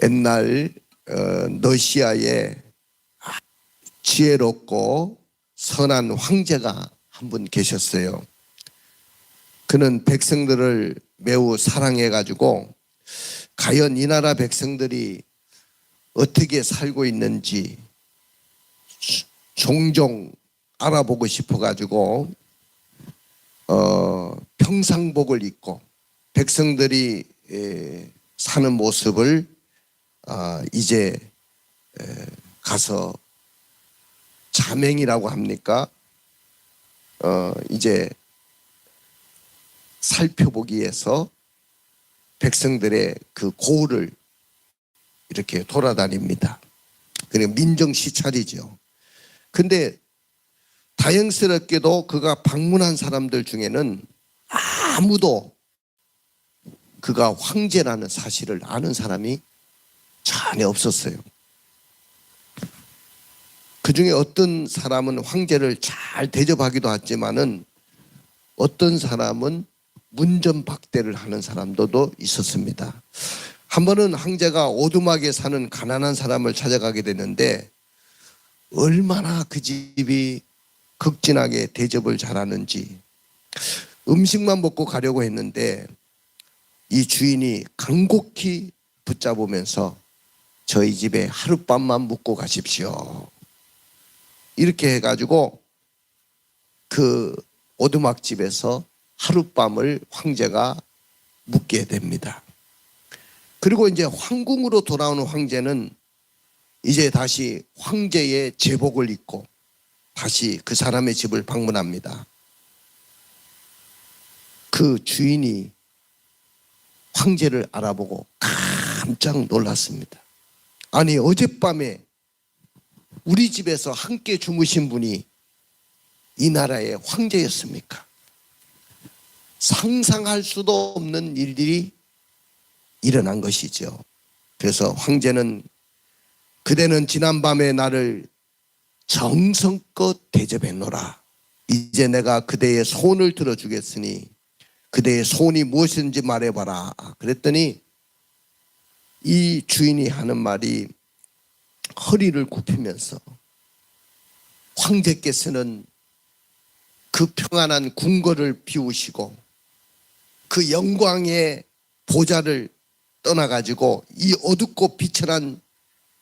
옛날 러시아에 지혜롭고 선한 황제가 한 분 계셨어요. 그는 백성들을 매우 사랑해가지고 과연 이 나라 백성들이 어떻게 살고 있는지 종종 알아보고 싶어가지고 평상복을 입고 백성들이 사는 모습을 이제 가서 자맹이라고 합니까? 이제 살펴보기 위해서 백성들의 그 고을을 이렇게 돌아다닙니다. 그리고 민정 시찰이죠. 근데 다행스럽게도 그가 방문한 사람들 중에는 아무도 그가 황제라는 사실을 아는 사람이 전혀 없었어요. 그 중에 어떤 사람은 황제를 잘 대접하기도 하지만은 어떤 사람은 문전박대를 하는 사람도 있었습니다. 한 번은 황제가 오두막에 사는 가난한 사람을 찾아가게 되는데 얼마나 그 집이 극진하게 대접을 잘하는지 음식만 먹고 가려고 했는데 이 주인이 간곡히 붙잡으면서 저희 집에 하룻밤만 묵고 가십시오. 이렇게 해가지고 그 오두막집에서 하룻밤을 황제가 묵게 됩니다. 그리고 이제 황궁으로 돌아오는 황제는 이제 다시 황제의 제복을 입고 다시 그 사람의 집을 방문합니다. 그 주인이 황제를 알아보고 깜짝 놀랐습니다. 아니, 어젯밤에 우리 집에서 함께 주무신 분이 이 나라의 황제였습니까? 상상할 수도 없는 일들이 일어난 것이죠. 그래서 황제는 그대는 지난밤에 나를 정성껏 대접했노라. 이제 내가 그대의 소원을 들어주겠으니 그대의 소원이 무엇인지 말해봐라. 그랬더니 이 주인이 하는 말이 허리를 굽히면서 황제께서는 그 평안한 궁궐을 비우시고 그 영광의 보좌를 떠나가지고 이 어둡고 비천한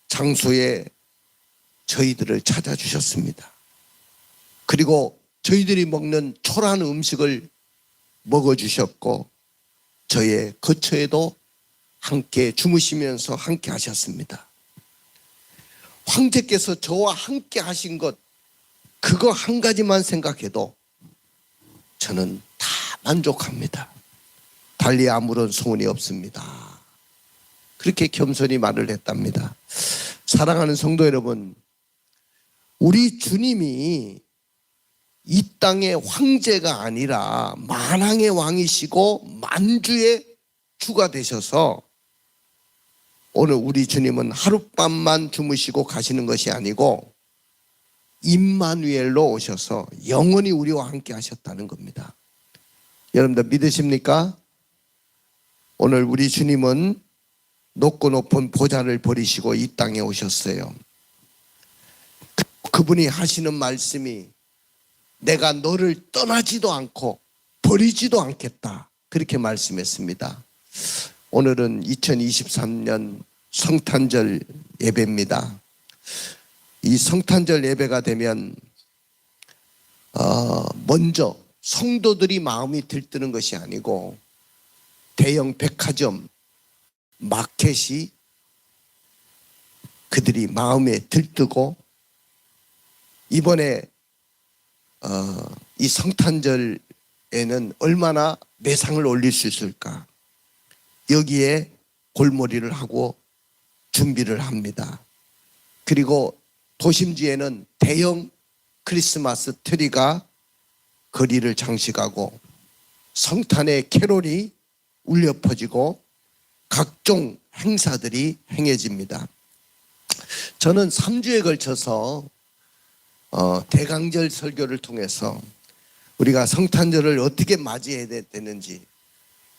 장소에 저희들을 찾아주셨습니다. 그리고 저희들이 먹는 초라한 음식을 먹어주셨고 저의 거처에도 함께 주무시면서 함께 하셨습니다. 황제께서 저와 함께 하신 것 그거 한 가지만 생각해도 저는 다 만족합니다. 달리 아무런 소원이 없습니다. 그렇게 겸손히 말을 했답니다. 사랑하는 성도 여러분, 우리 주님이 이 땅의 황제가 아니라 만왕의 왕이시고 만주의 주가 되셔서 오늘 우리 주님은 하룻밤만 주무시고 가시는 것이 아니고 임마누엘로 오셔서 영원히 우리와 함께 하셨다는 겁니다. 여러분들 믿으십니까? 오늘 우리 주님은 높고 높은 보좌를 버리시고 이 땅에 오셨어요. 그분이 하시는 말씀이 내가 너를 떠나지도 않고 버리지도 않겠다. 그렇게 말씀했습니다. 오늘은 2023년 성탄절 예배입니다. 이 성탄절 예배가 되면 먼저 성도들이 마음이 들뜨는 것이 아니고 대형 백화점, 마켓이 그들이 마음에 들뜨고 이번에 이 성탄절에는 얼마나 매상을 올릴 수 있을까 여기에 골머리를 하고 준비를 합니다. 그리고 도심지에는 대형 크리스마스 트리가 거리를 장식하고 성탄의 캐롤이 울려 퍼지고 각종 행사들이 행해집니다. 저는 3주에 걸쳐서 대강절 설교를 통해서 우리가 성탄절을 어떻게 맞이해야 되는지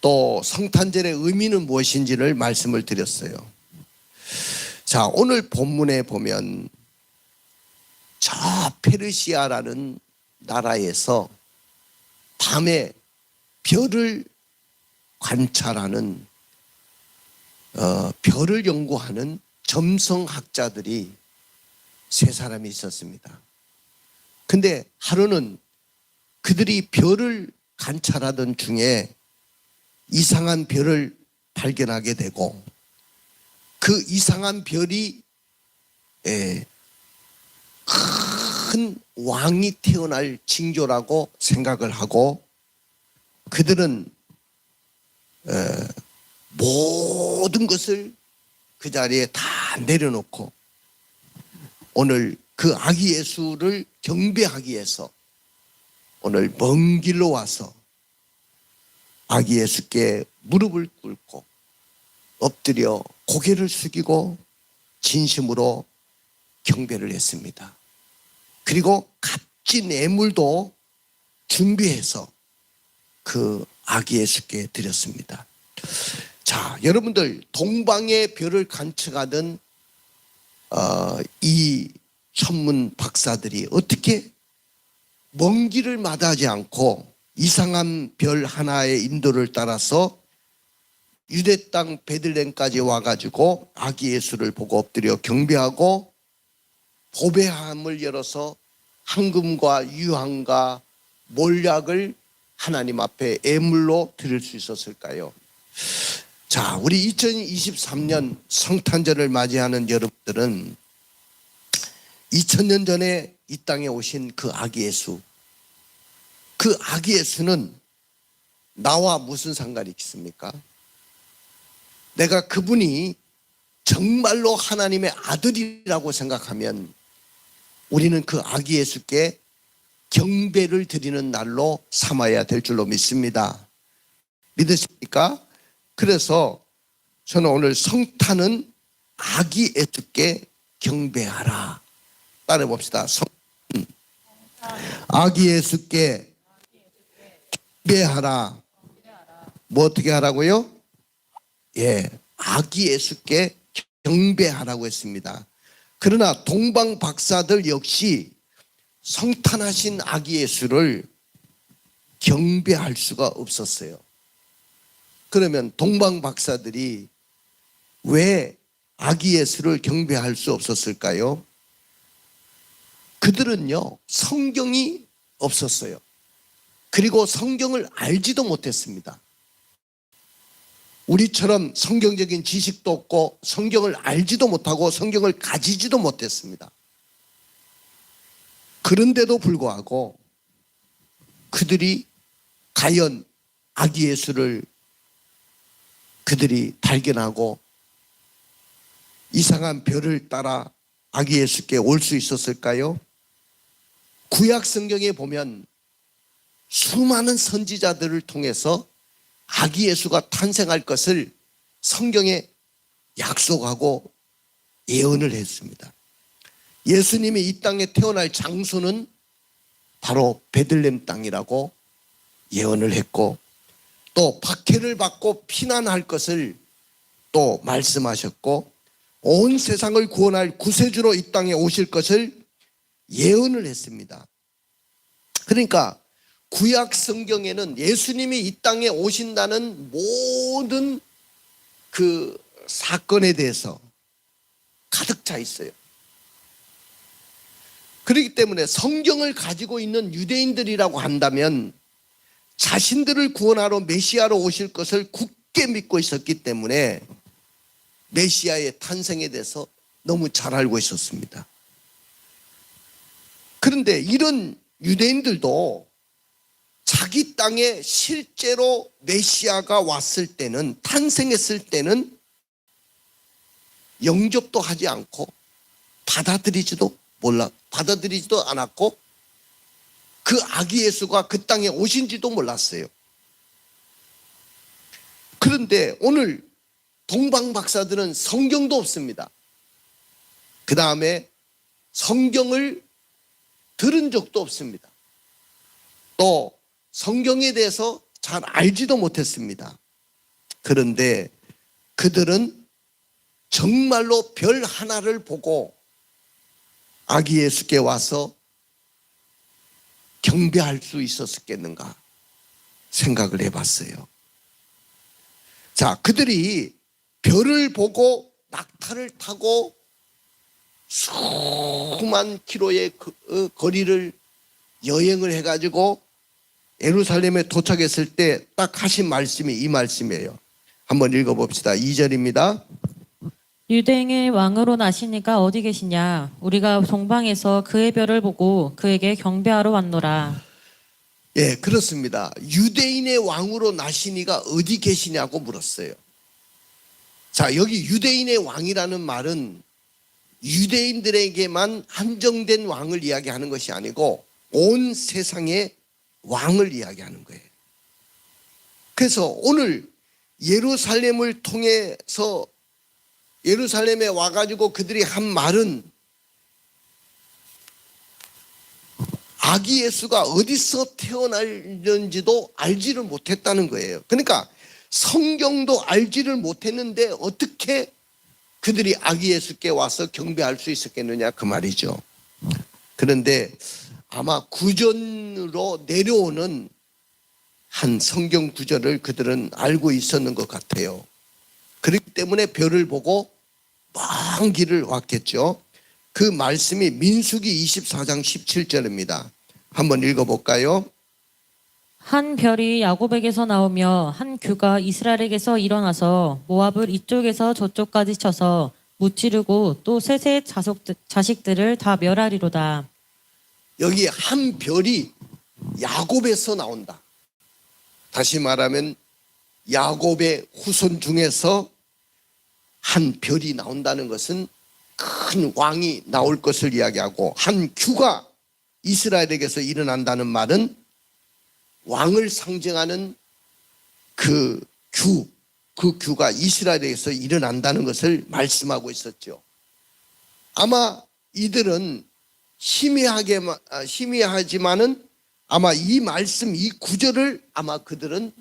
또 성탄절의 의미는 무엇인지를 말씀을 드렸어요. 자, 오늘 본문에 보면 저 페르시아라는 나라에서 밤에 별을 관찰하는 별을 연구하는 점성학자들이 세 사람이 있었습니다. 근데 하루는 그들이 별을 관찰하던 중에 이상한 별을 발견하게 되고 그 이상한 별이 큰 왕이 태어날 징조라고 생각을 하고 그들은 모든 것을 그 자리에 다 내려놓고 오늘 그 아기 예수를 경배하기 위해서 오늘 먼 길로 와서 아기 예수께 무릎을 꿇고 엎드려 고개를 숙이고 진심으로 경배를 했습니다. 그리고 값진 예물도 준비해서 그 아기 예수께 드렸습니다. 자, 여러분들 동방의 별을 관측하던 이 천문 박사들이 어떻게 먼 길을 마다하지 않고 이상한 별 하나의 인도를 따라서 유대 땅 베들레헴까지 와가지고 아기 예수를 보고 엎드려 경배하고 보배함을 열어서 황금과 유황과 몰약을 하나님 앞에 예물로 드릴 수 있었을까요? 자, 우리 2023년 성탄절을 맞이하는 여러분들은 2000년 전에 이 땅에 오신 그 아기 예수, 그 아기 예수는 나와 무슨 상관이 있습니까? 내가 그분이 정말로 하나님의 아들이라고 생각하면 우리는 그 아기 예수께 경배를 드리는 날로 삼아야 될 줄로 믿습니다. 믿으십니까? 그래서 저는 오늘 성탄은 아기 예수께 경배하라. 따라 봅시다. 아기 예수께 경배하라. 뭐 어떻게 하라고요? 예, 아기 예수께 경배하라고 했습니다. 그러나 동방 박사들 역시 성탄하신 아기 예수를 경배할 수가 없었어요. 그러면 동방 박사들이 왜 아기 예수를 경배할 수 없었을까요? 그들은요, 성경이 없었어요. 그리고 성경을 알지도 못했습니다. 우리처럼 성경적인 지식도 없고 성경을 알지도 못하고 성경을 가지지도 못했습니다. 그런데도 불구하고 그들이 과연 아기 예수를 그들이 발견하고 이상한 별을 따라 아기 예수께 올 수 있었을까요? 구약 성경에 보면 수많은 선지자들을 통해서 아기 예수가 탄생할 것을 성경에 약속하고 예언을 했습니다. 예수님이 이 땅에 태어날 장소는 바로 베들레헴 땅이라고 예언을 했고 또 박해를 받고 피난할 것을 또 말씀하셨고 온 세상을 구원할 구세주로 이 땅에 오실 것을 예언을 했습니다. 그러니까 구약 성경에는 예수님이 이 땅에 오신다는 모든 그 사건에 대해서 가득 차 있어요. 그렇기 때문에 성경을 가지고 있는 유대인들이라고 한다면 자신들을 구원하러 메시아로 오실 것을 굳게 믿고 있었기 때문에 메시아의 탄생에 대해서 너무 잘 알고 있었습니다. 그런데 이런 유대인들도 자기 땅에 실제로 메시아가 왔을 때는, 탄생했을 때는 영접도 하지 않고 받아들이지도 않았고 그 아기 예수가 그 땅에 오신지도 몰랐어요. 그런데 오늘 동방 박사들은 성경도 없습니다. 그 다음에 성경을 들은 적도 없습니다. 또 성경에 대해서 잘 알지도 못했습니다. 그런데 그들은 정말로 별 하나를 보고 아기 예수께 와서 경배할 수 있었겠는가 생각을 해봤어요. 자, 그들이 별을 보고 낙타를 타고 수만 킬로의 거리를 여행을 해가지고 예루살렘에 도착했을 때 딱 하신 말씀이 이 말씀이에요. 한번 읽어봅시다. 2절입니다. 유대인의 왕으로 나시니가 어디 계시냐? 우리가 동방에서 그의 별을 보고 그에게 경배하러 왔노라. 예, 그렇습니다. 유대인의 왕으로 나시니가 어디 계시냐고 물었어요. 자, 여기 유대인의 왕이라는 말은 유대인들에게만 한정된 왕을 이야기하는 것이 아니고 온 세상의 왕을 이야기하는 거예요. 그래서 오늘 예루살렘을 통해서 예루살렘에 와가지고 그들이 한 말은 아기 예수가 어디서 태어났는지도 알지를 못했다는 거예요. 그러니까 성경도 알지를 못했는데 어떻게 그들이 아기 예수께 와서 경배할 수 있었겠느냐 그 말이죠. 그런데 아마 구전으로 내려오는 한 성경 구절을 그들은 알고 있었는 것 같아요. 그렇기 때문에 별을 보고 먼 길을 왔겠죠. 그 말씀이 민수기 24장 17절입니다. 한번 읽어볼까요? 한 별이 야곱에게서 나오며 한 규가 이스라엘에게서 일어나서 모압을 이쪽에서 저쪽까지 쳐서 무찌르고 또 셋의 자식들을 다 멸하리로다. 여기 한 별이 야곱에서 나온다. 다시 말하면 야곱의 후손 중에서 한 별이 나온다는 것은 큰 왕이 나올 것을 이야기하고, 한 규가 이스라엘에게서 일어난다는 말은 왕을 상징하는 그 규가 이스라엘에게서 일어난다는 것을 말씀하고 있었죠. 아마 이들은 희미하지만은 아마 이 말씀, 이 구절을 아마 그들은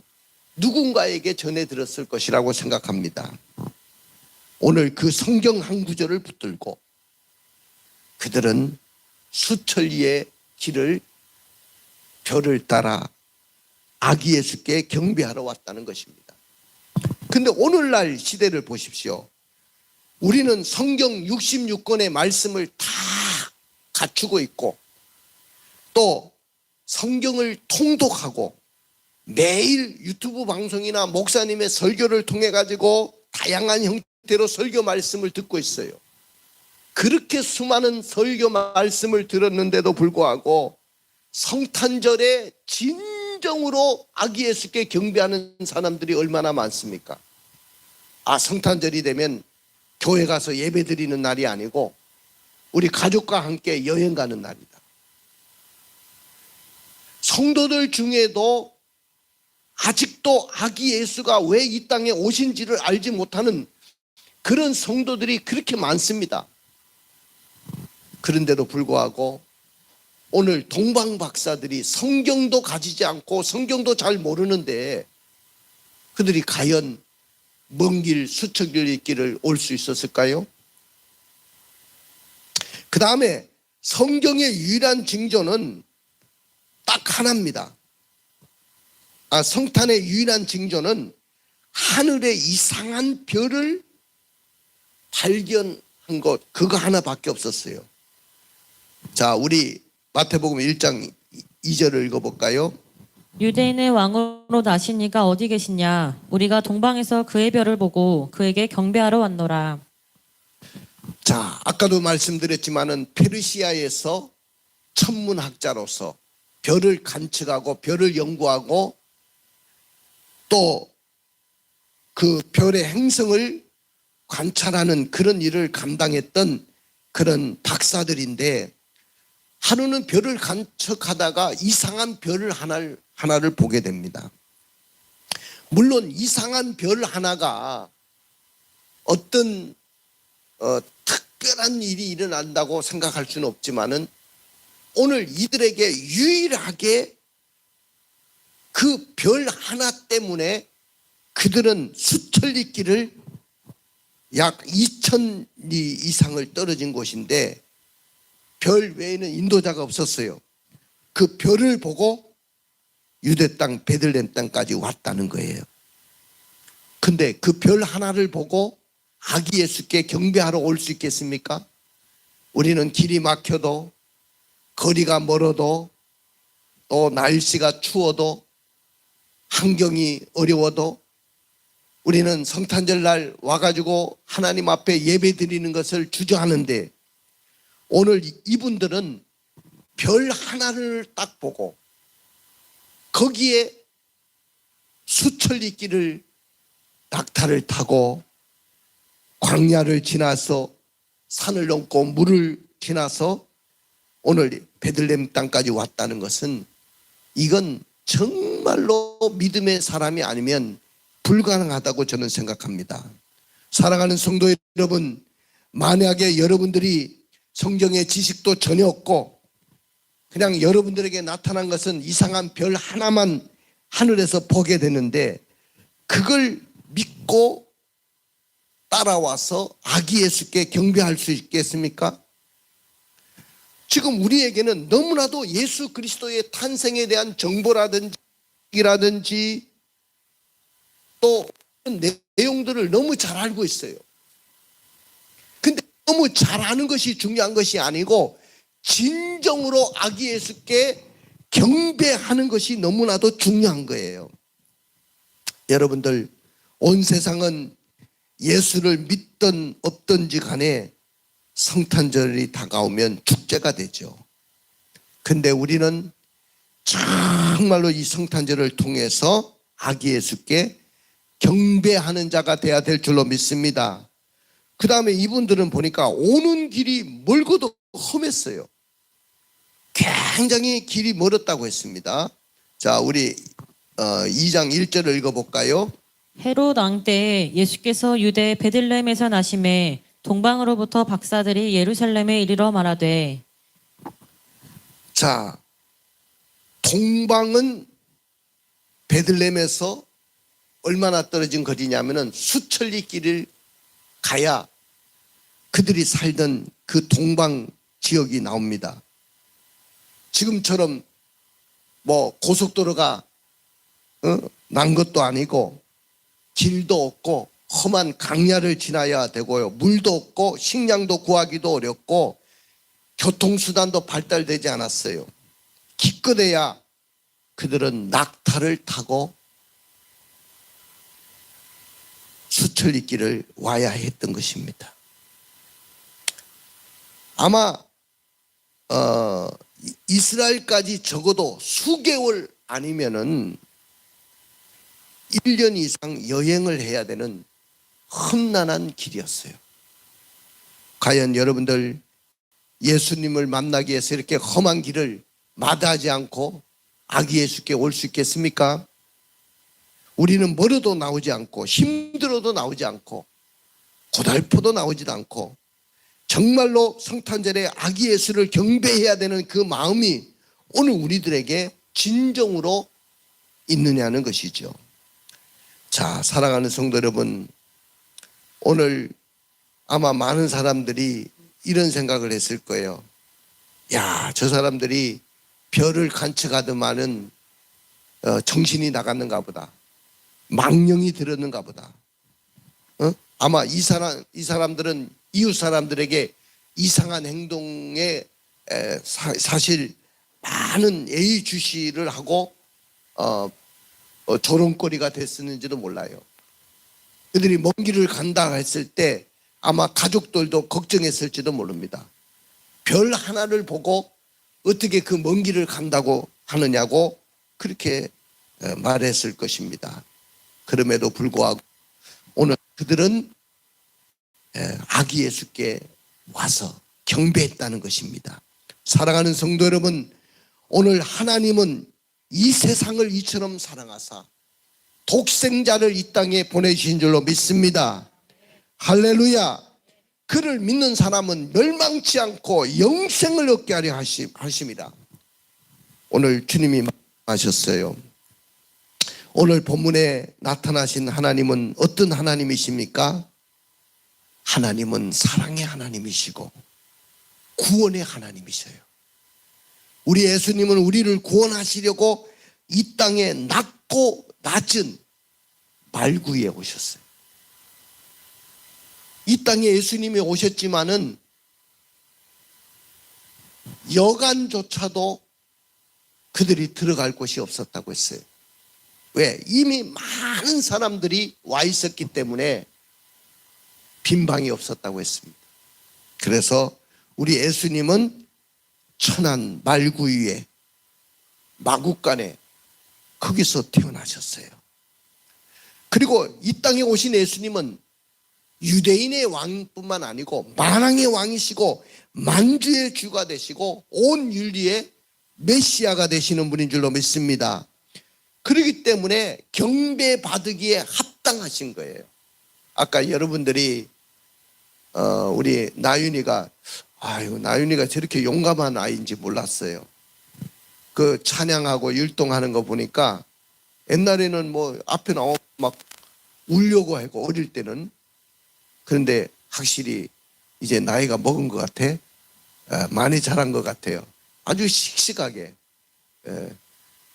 누군가에게 전해 들었을 것이라고 생각합니다. 오늘 그 성경 한 구절을 붙들고 그들은 수천리의 길을 별을 따라 아기 예수께 경배하러 왔다는 것입니다. 근데 오늘날 시대를 보십시오. 우리는 성경 66권의 말씀을 다 갖추고 있고 또 성경을 통독하고 매일 유튜브 방송이나 목사님의 설교를 통해 가지고 다양한 형태로 설교 말씀을 듣고 있어요. 그렇게 수많은 설교 말씀을 들었는데도 불구하고 성탄절에 진정으로 아기 예수께 경배하는 사람들이 얼마나 많습니까? 성탄절이 되면 교회 가서 예배 드리는 날이 아니고 우리 가족과 함께 여행 가는 날이다. 성도들 중에도 아직도 아기 예수가 왜 이 땅에 오신지를 알지 못하는 그런 성도들이 그렇게 많습니다. 그런데도 불구하고 오늘 동방 박사들이 성경도 가지지 않고 성경도 잘 모르는데 그들이 과연 먼 길 수천 길의 길을 올 수 있었을까요? 그 다음에 성경의 유일한 징조는 딱 하나입니다. 성탄의 유일한 징조는 하늘의 이상한 별을 발견한 것, 그거 하나밖에 없었어요. 자, 우리 마태복음 1장 2절을 읽어볼까요? 유대인의 왕으로 나시니가 어디 계시냐? 우리가 동방에서 그의 별을 보고 그에게 경배하러 왔노라. 자, 아까도 말씀드렸지만은 페르시아에서 천문학자로서 별을 관측하고 별을 연구하고 또 그 별의 행성을 관찰하는 그런 일을 감당했던 그런 박사들인데 하루는 별을 관측하다가 이상한 별을 하나를 보게 됩니다. 물론 이상한 별 하나가 어떤 특별한 일이 일어난다고 생각할 수는 없지만은 오늘 이들에게 유일하게 그 별 하나 때문에 그들은 수천리 길을 약 2,000리 이상을 떨어진 곳인데 별 외에는 인도자가 없었어요. 그 별을 보고 유대 땅 베들레헴 땅까지 왔다는 거예요. 근데 그 별 하나를 보고 아기 예수께 경배하러 올 수 있겠습니까? 우리는 길이 막혀도 거리가 멀어도 또 날씨가 추워도 환경이 어려워도 우리는 성탄절 날 와가지고 하나님 앞에 예배 드리는 것을 주저하는데 오늘 이분들은 별 하나를 딱 보고 거기에 수천리 길을 낙타를 타고 광야를 지나서 산을 넘고 물을 지나서 오늘 베들레헴 땅까지 왔다는 것은 이건 정말로 믿음의 사람이 아니면 불가능하다고 저는 생각합니다. 사랑하는 성도 여러분, 만약에 여러분들이 성경의 지식도 전혀 없고 그냥 여러분들에게 나타난 것은 이상한 별 하나만 하늘에서 보게 되는데 그걸 믿고 따라와서 아기 예수께 경배할 수 있겠습니까? 지금 우리에게는 너무나도 예수 그리스도의 탄생에 대한 정보라든지 또 내용들을 너무 잘 알고 있어요. 근데 너무 잘 아는 것이 중요한 것이 아니고 진정으로 아기 예수께 경배하는 것이 너무나도 중요한 거예요. 여러분들, 온 세상은 예수를 믿든 없든지 간에 성탄절이 다가오면 축제가 되죠. 근데 우리는 정말로 이 성탄절을 통해서 아기 예수께 경배하는 자가 돼야 될 줄로 믿습니다. 그 다음에 이분들은 보니까 오는 길이 멀고도 험했어요. 굉장히 길이 멀었다고 했습니다. 자, 우리 2장 1절을 읽어볼까요? 헤롯 왕 때 예수께서 유대 베들레헴에서 나심에 동방으로부터 박사들이 예루살렘에 이르러 말하되. 자, 동방은 베들레헴에서 얼마나 떨어진 거리냐면은 수천리 길을 가야 그들이 살던 그 동방 지역이 나옵니다. 지금처럼 뭐 고속도로가 난 것도 아니고 길도 없고 험한 강야를 지나야 되고요. 물도 없고 식량도 구하기도 어렵고 교통수단도 발달되지 않았어요. 기껏해야 그들은 낙타를 타고 수천리 길을 와야 했던 것입니다. 아마 이스라엘까지 적어도 수개월 아니면은 1년 이상 여행을 해야 되는 험난한 길이었어요. 과연 여러분들 예수님을 만나기 위해서 이렇게 험한 길을 마다하지 않고 아기 예수께 올 수 있겠습니까? 우리는 멀어도 나오지 않고 힘들어도 나오지 않고 고달퍼도 나오지도 않고 정말로 성탄절에 아기 예수를 경배해야 되는 그 마음이 오늘 우리들에게 진정으로 있느냐는 것이죠. 자, 사랑하는 성도 여러분, 오늘 아마 많은 사람들이 이런 생각을 했을 거예요. 야, 저 사람들이 별을 관측하더만은 정신이 나갔는가 보다. 망령이 들었는가 보다. 아마 이 사람들은 이웃 사람들에게 이상한 행동에 사실 많은 예의주시를 하고 조롱거리가 됐었는지도 몰라요. 그들이 먼 길을 간다 했을 때 아마 가족들도 걱정했을지도 모릅니다. 별 하나를 보고 어떻게 그 먼 길을 간다고 하느냐고 그렇게 말했을 것입니다. 그럼에도 불구하고 오늘 그들은 아기 예수께 와서 경배했다는 것입니다. 사랑하는 성도 여러분, 오늘 하나님은 이 세상을 이처럼 사랑하사 독생자를 이 땅에 보내주신 줄로 믿습니다. 할렐루야. 그를 믿는 사람은 멸망치 않고 영생을 얻게 하려 하심이라. 오늘 주님이 말하셨어요. 오늘 본문에 나타나신 하나님은 어떤 하나님이십니까? 하나님은 사랑의 하나님이시고 구원의 하나님이셔요. 우리 예수님은 우리를 구원하시려고 이 땅에 낮고 낮은 말구에 오셨어요. 이 땅에 예수님이 오셨지만은 여간조차도 그들이 들어갈 곳이 없었다고 했어요. 왜? 이미 많은 사람들이 와 있었기 때문에 빈 방이 없었다고 했습니다. 그래서 우리 예수님은 천안 말구 위에 마구간에 거기서 태어나셨어요. 그리고 이 땅에 오신 예수님은 유대인의 왕뿐만 아니고 만왕의 왕이시고 만주의 주가 되시고 온 윤리의 메시아가 되시는 분인 줄로 믿습니다. 그렇기 때문에 경배받기에 합당하신 거예요. 아까 여러분들이 우리 나윤이가 나윤이가 저렇게 용감한 아이인지 몰랐어요. 그 찬양하고 율동하는 거 보니까 옛날에는 뭐 앞에 나오면 막 울려고 하고 어릴 때는. 그런데 확실히 이제 나이가 먹은 것 같아. 많이 자란 것 같아요. 아주 씩씩하게.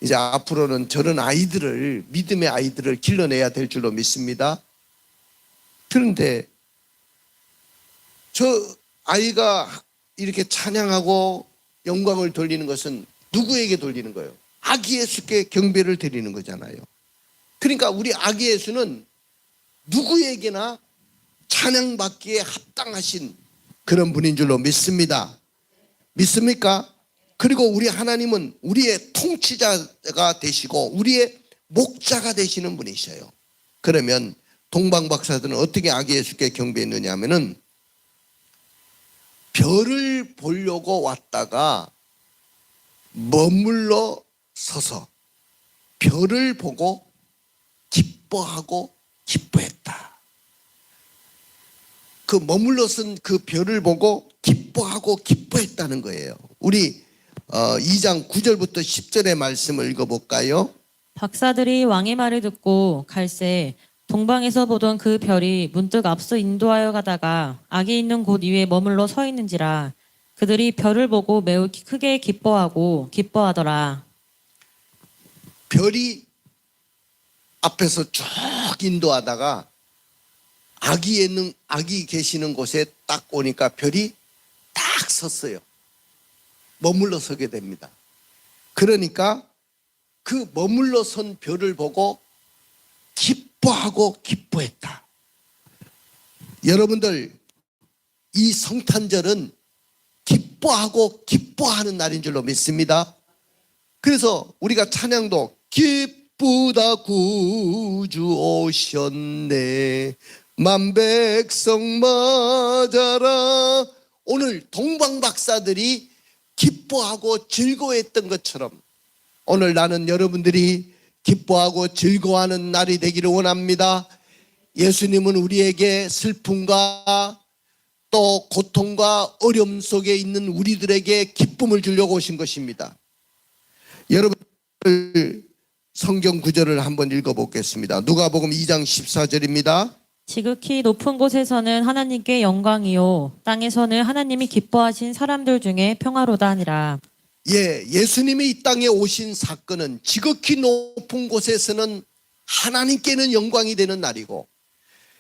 이제 앞으로는 저런 아이들을, 믿음의 아이들을 길러내야 될 줄로 믿습니다. 그런데 저 아이가 이렇게 찬양하고 영광을 돌리는 것은 누구에게 돌리는 거예요? 아기 예수께 경배를 드리는 거잖아요. 그러니까 우리 아기 예수는 누구에게나 찬양받기에 합당하신 그런 분인 줄로 믿습니다. 믿습니까? 그리고 우리 하나님은 우리의 통치자가 되시고 우리의 목자가 되시는 분이셔요. 그러면 동방박사들은 어떻게 아기 예수께 경배했느냐 하면은 별을 보려고 왔다가 머물러 서서 별을 보고 기뻐하고 기뻐했다. 그 머물러 쓴 그 별을 보고 기뻐하고 기뻐했다는 거예요. 우리 2장 9절부터 10절의 말씀을 읽어볼까요? 박사들이 왕의 말을 듣고 갈새 동방에서 보던 그 별이 문득 앞서 인도하여 가다가 악이 있는 곳 위에 머물러 서 있는지라 그들이 별을 보고 매우 크게 기뻐하고 기뻐하더라. 별이 앞에서 쭉 인도하다가 악이 계시는 곳에 딱 오니까 별이 딱 섰어요. 머물러 서게 됩니다. 그러니까 그 머물러 선 별을 보고 기뻐하고 기뻐했다. 여러분들, 이 성탄절은 기뻐하고 기뻐하는 날인 줄로 믿습니다. 그래서 우리가 찬양도 기쁘다 구주 오셨네 만백성 맞아라. 오늘 동방박사들이 기뻐하고 즐거워했던 것처럼 오늘 나는 여러분들이 기뻐하고 즐거워하는 날이 되기를 원합니다. 예수님은 우리에게 슬픔과 또 고통과 어려움 속에 있는 우리들에게 기쁨을 주려고 오신 것입니다. 여러분 성경 구절을 한번 읽어보겠습니다. 누가복음 2장 14절입니다. 지극히 높은 곳에서는 하나님께 영광이요 땅에서는 하나님이 기뻐하신 사람들 중에 평화로다 하니라. 예수님이 이 땅에 오신 사건은 지극히 높은 곳에서는 하나님께는 영광이 되는 날이고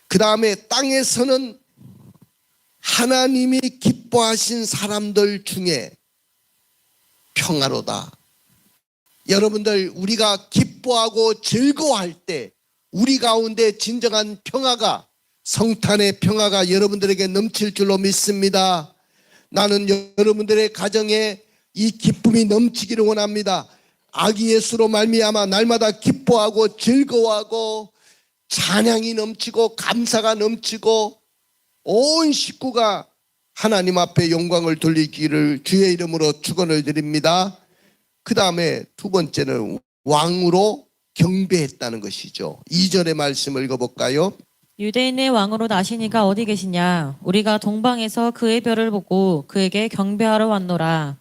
그 다음에 땅에서는 하나님이 기뻐하신 사람들 중에 평화로다. 여러분들, 우리가 기뻐하고 즐거워할 때 우리 가운데 진정한 평화가, 성탄의 평화가 여러분들에게 넘칠 줄로 믿습니다. 나는 여러분들의 가정에 이 기쁨이 넘치기를 원합니다. 아기 예수로 말미암아 날마다 기뻐하고 즐거워하고 찬양이 넘치고 감사가 넘치고 온 식구가 하나님 앞에 영광을 돌리기를 주의 이름으로 축원을 드립니다. 그 다음에 두 번째는 왕으로 경배했다는 것이죠. 2절의 말씀을 읽어볼까요? 유대인의 왕으로 나시니가 어디 계시냐? 우리가 동방에서 그의 별을 보고 그에게 경배하러 왔노라.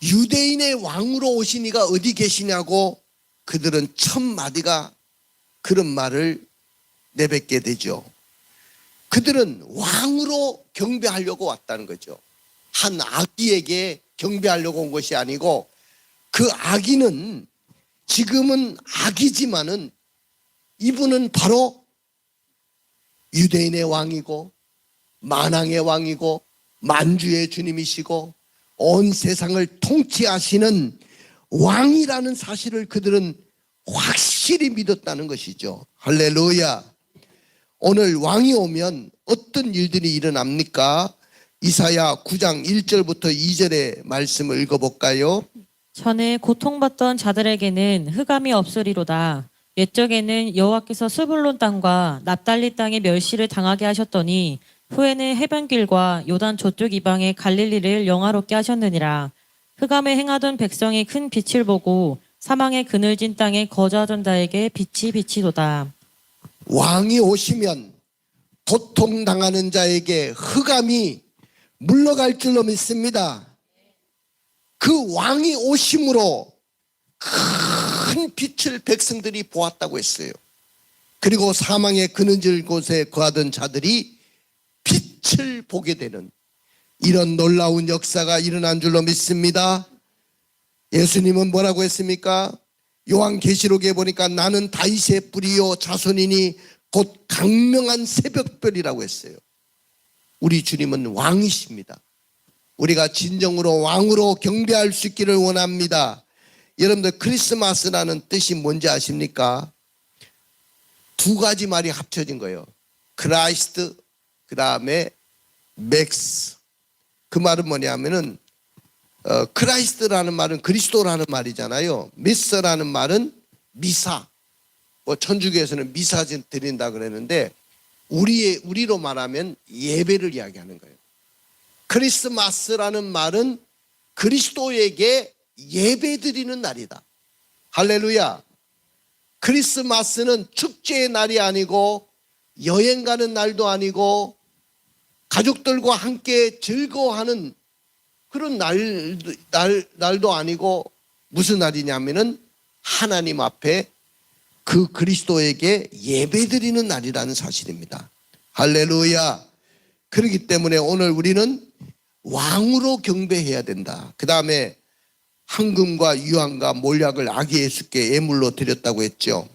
유대인의 왕으로 오신 이가 어디 계시냐고 그들은 첫 마디가 그런 말을 내뱉게 되죠. 그들은 왕으로 경배하려고 왔다는 거죠. 한 아기에게 경배하려고 온 것이 아니고 그 아기는 지금은 아기지만은 이분은 바로 유대인의 왕이고 만왕의 왕이고 만주의 주님이시고 온 세상을 통치하시는 왕이라는 사실을 그들은 확실히 믿었다는 것이죠. 할렐루야. 오늘 왕이 오면 어떤 일들이 일어납니까? 이사야 9장 1절부터 2절의 말씀을 읽어볼까요? 전에 고통받던 자들에게는 흑암이 없으리로다. 옛적에는 여호와께서 스불론 땅과 납달리 땅의 멸시를 당하게 하셨더니 후에는 해변길과 요단 저쪽 이방의 갈릴리를 영화롭게 하셨느니라. 흑암에 행하던 백성이 큰 빛을 보고 사망의 그늘진 땅에 거주하던 자에게 빛이 비치도다. 왕이 오시면 고통당하는 자에게 흑암이 물러갈 줄로 믿습니다. 그 왕이 오심으로 큰 빛을 백성들이 보았다고 했어요. 그리고 사망의 그늘진 곳에 거하던 자들이 빛을 보게 되는 이런 놀라운 역사가 일어난 줄로 믿습니다. 예수님은 뭐라고 했습니까? 요한계시록에 보니까 나는 다윗의 뿌리요 자손이니 곧 강명한 새벽별이라고 했어요. 우리 주님은 왕이십니다. 우리가 진정으로 왕으로 경배할 수 있기를 원합니다. 여러분들 크리스마스라는 뜻이 뭔지 아십니까? 두 가지 말이 합쳐진 거예요. 크라이스트, 그 다음에 맥스. 그 말은 뭐냐면은 크라이스트라는 말은 그리스도라는 말이잖아요. 미스라는 말은 미사. 뭐 천주교에서는 미사 드린다 그랬는데 우리로 말하면 예배를 이야기하는 거예요. 크리스마스라는 말은 그리스도에게 예배 드리는 날이다. 할렐루야. 크리스마스는 축제의 날이 아니고 여행 가는 날도 아니고 가족들과 함께 즐거워하는 그런 날도 아니고 무슨 날이냐면은 하나님 앞에 그 그리스도에게 예배드리는 날이라는 사실입니다. 할렐루야. 그렇기 때문에 오늘 우리는 왕으로 경배해야 된다. 그 다음에 황금과 유황과 몰약을 아기 예수께 예물로 드렸다고 했죠.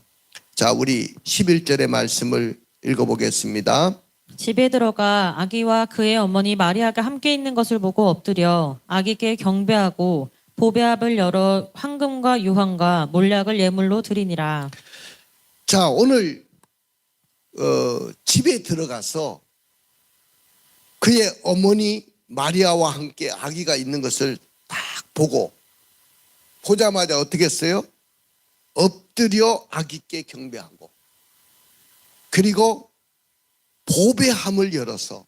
자, 우리 11절의 말씀을 읽어보겠습니다. 집에 들어가 아기와 그의 어머니 마리아가 함께 있는 것을 보고 엎드려 아기께 경배하고 보배압을 열어 황금과 유황과 몰약을 예물로 드리니라. 자, 오늘 집에 들어가서 그의 어머니 마리아와 함께 아기가 있는 것을 딱 보고 보자마자 어떻게 했어요? 엎드려 아기께 경배하고 그리고 보배함을 열어서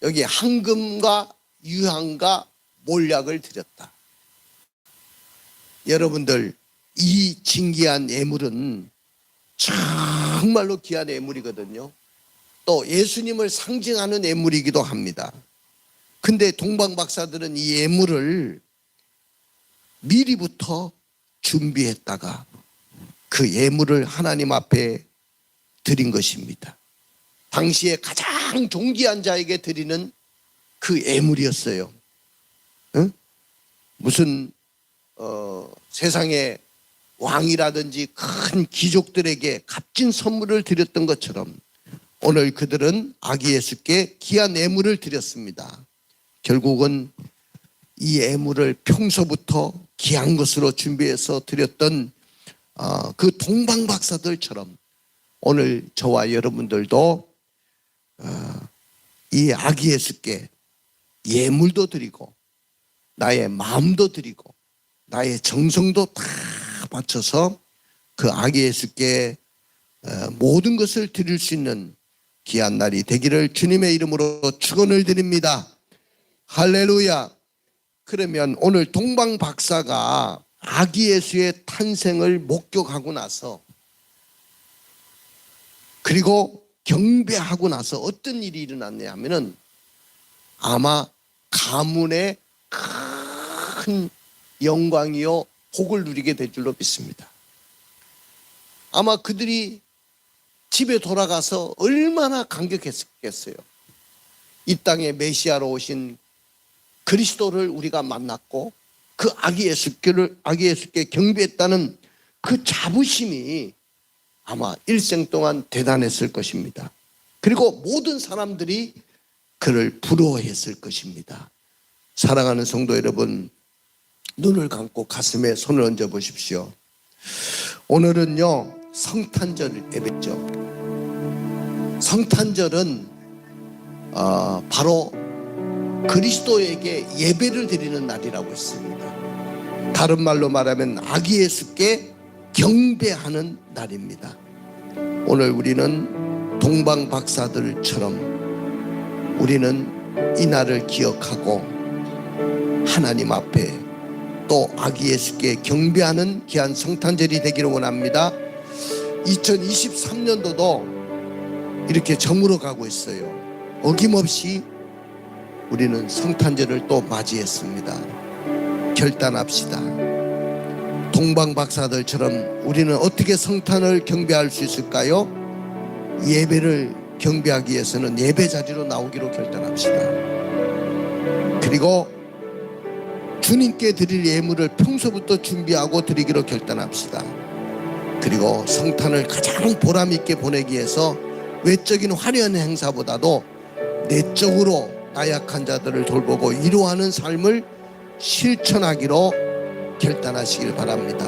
여기 황금과 유황과 몰약을 드렸다. 여러분들 이 진귀한 예물은 정말로 귀한 예물이거든요. 또 예수님을 상징하는 예물이기도 합니다. 근데 동방 박사들은 이 예물을 미리부터 준비했다가 그 예물을 하나님 앞에 드린 것입니다. 당시에 가장 존귀한 자에게 드리는 그 예물이었어요. 응? 무슨 세상에 왕이라든지 큰 귀족들에게 값진 선물을 드렸던 것처럼 오늘 그들은 아기 예수께 귀한 예물을 드렸습니다. 결국은 이 예물을 평소부터 귀한 것으로 준비해서 드렸던 그 동방 박사들처럼 오늘 저와 여러분들도 이 아기 예수께 예물도 드리고 나의 마음도 드리고 나의 정성도 다 바쳐서 그 아기 예수께 모든 것을 드릴 수 있는 귀한 날이 되기를 주님의 이름으로 축원을 드립니다. 할렐루야. 그러면 오늘 동방 박사가 아기 예수의 탄생을 목격하고 나서 그리고 경배하고 나서 어떤 일이 일어났냐 하면은 아마 가문의 큰 영광이요 복을 누리게 될 줄로 믿습니다. 아마 그들이 집에 돌아가서 얼마나 감격했겠어요. 이 땅에 메시아로 오신 그리스도를 우리가 만났고 그 아기 예수께 경배했다는 그 자부심이 아마 일생 동안 대단했을 것입니다. 그리고 모든 사람들이 그를 부러워했을 것입니다. 사랑하는 성도 여러분, 눈을 감고 가슴에 손을 얹어 보십시오. 오늘은요, 성탄절 예배죠. 성탄절은 바로 그리스도에게 예배를 드리는 날이라고 했습니다. 다른 말로 말하면 아기 예수께 경배하는 날입니다. 오늘 우리는 동방 박사들처럼 우리는 이 날을 기억하고 하나님 앞에 또 아기 예수께 경배하는 귀한 성탄절이 되기를 원합니다. 2023년도도 이렇게 저물어 가고 있어요. 어김없이 우리는 성탄절을 또 맞이했습니다. 결단합시다. 동방 박사들처럼 우리는 어떻게 성탄을 경배할 수 있을까요? 예배를 경배하기 위해서는 예배 자리로 나오기로 결단합시다. 그리고 주님께 드릴 예물을 평소부터 준비하고 드리기로 결단합시다. 그리고 성탄을 가장 보람 있게 보내기 위해서 외적인 화려한 행사보다도 내적으로 나약한 자들을 돌보고 위로하는 삶을 실천하기로 결단하시길 바랍니다.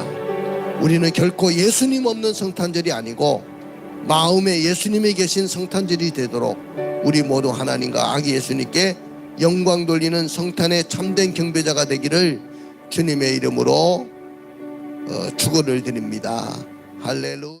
우리는 결코 예수님 없는 성탄절이 아니고 마음에 예수님이 계신 성탄절이 되도록 우리 모두 하나님과 아기 예수님께 영광 돌리는 성탄의 참된 경배자가 되기를 주님의 이름으로 축원을 드립니다. 할렐루야.